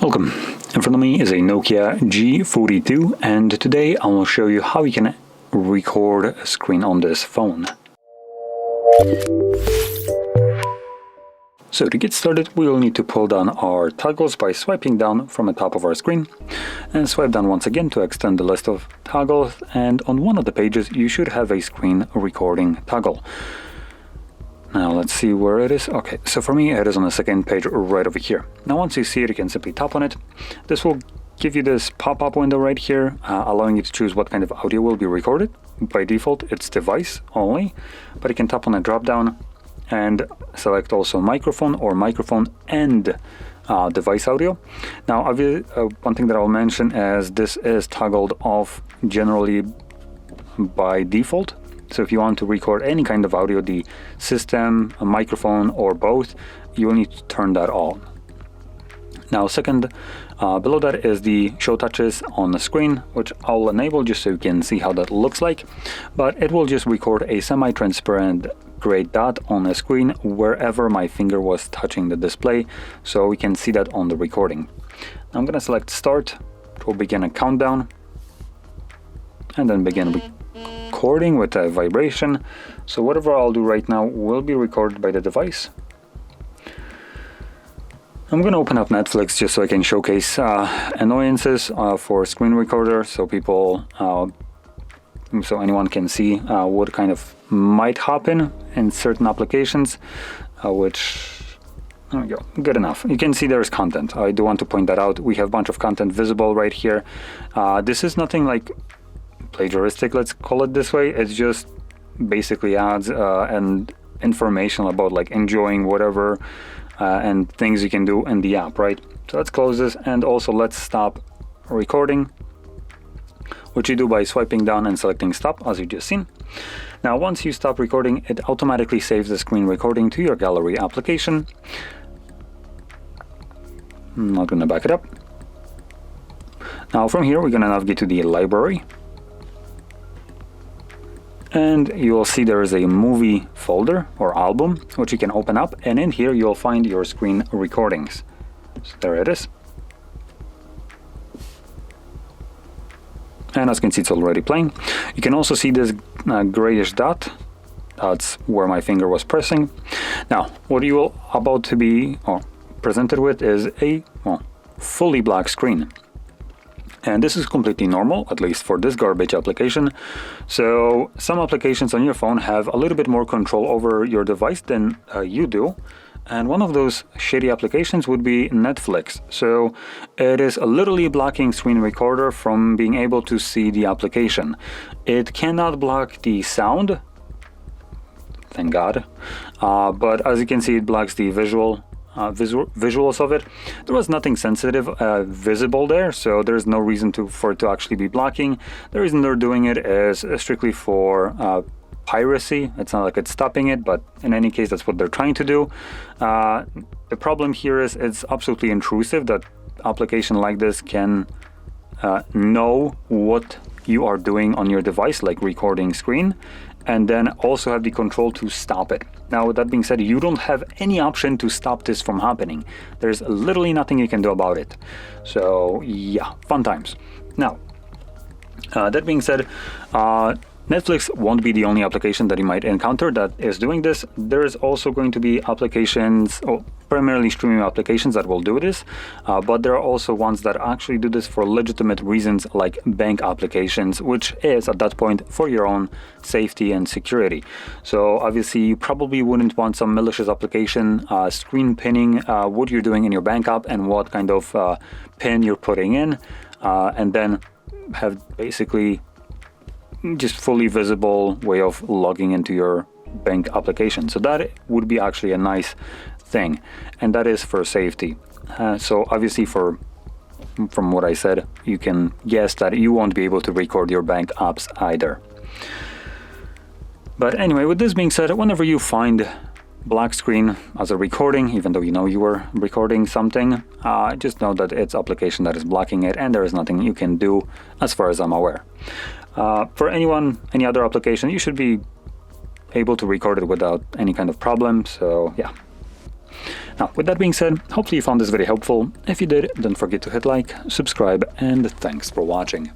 Welcome. In front of me is a Nokia G42, and today I will show you how you can record a screen on this phone. So to get started, we will need to pull down our toggles by swiping down from the top of our screen, and swipe down once again to extend the list of toggles, and on one of the pages you should have a screen recording toggle. Now let's see where it is. Okay, so for me it is on the second page right over here. Now once you see it, you can simply tap on it. This will give you this pop-up window right here, allowing you to choose what kind of audio will be recorded. By default it's device only, but you can tap on the drop down and select also microphone or microphone and device audio. Now one thing that I'll mention is this is toggled off generally by default. So if you want to record any kind of audio, the system, a microphone, or both, you will need to turn that on. Now second, below that is the show touches on the screen, which I'll enable just so you can see how that looks like. But it will just record a semi-transparent gray dot on the screen wherever my finger was touching the display, so we can see that on the recording. Now I'm going to select start. It will begin a countdown, and then begin recording with a vibration. So whatever I'll do right now will be recorded by the device. I'm going to open up Netflix just so I can showcase annoyances for screen recorder, so people, so anyone can see what kind of might happen in certain applications, which, there we go, good enough. You can see there's content. I do want to point that out. We have a bunch of content visible right here. This is nothing like plagiaristic, let's call it this way. It's just basically ads and information about like enjoying whatever and things you can do in the app, right? So let's close this, and also let's stop recording, which you do by swiping down and selecting stop, as you just seen. Now once you stop recording, it automatically saves the screen recording to your gallery application. I'm not going to back it up. Now from here we're going to navigate to the library, and you will see there is a movie folder or album which you can open up, and in here you'll find your screen recordings. So there it is, and as you can see it's already playing. You can also see this grayish dot. That's where my finger was pressing. Now what you will about to be presented with is a fully black screen. And this is completely normal, at least for this garbage application. So some applications on your phone have a little bit more control over your device than you do. And one of those shitty applications would be Netflix. So it is literally blocking screen recorder from being able to see the application. It cannot block the sound, thank God. But as you can see, it blocks the visuals of it. There was nothing sensitive visible there, so there's no reason for it to actually be blocking. The reason they're doing it is strictly for piracy. It's not like it's stopping it, but in any case that's what they're trying to do. The problem here is it's absolutely intrusive that application like this can know what you are doing on your device, like recording screen, and then also have the control to stop it. Now with that being said, you don't have any option to stop this from happening. There's literally nothing you can do about it. So yeah, fun times. Now that being said, Netflix won't be the only application that you might encounter that is doing this. There is also going to be applications, primarily streaming applications, that will do this, but there are also ones that actually do this for legitimate reasons, like bank applications, which is at that point for your own safety and security. So obviously you probably wouldn't want some malicious application screen pinning what you're doing in your bank app and what kind of pin you're putting in, and then have basically just fully visible way of logging into your bank application. So that would be actually a nice thing, and that is for safety. So obviously from what I said, you can guess that you won't be able to record your bank apps either. But anyway, with this being said, whenever you find black screen as a recording, even though you know you were recording something, just know that it's application that is blocking it, and there is nothing you can do as far as I'm aware. For any other application, you should be able to record it without any kind of problem. So yeah. Now, with that being said, hopefully you found this very helpful. If you did, don't forget to hit like, subscribe, and thanks for watching.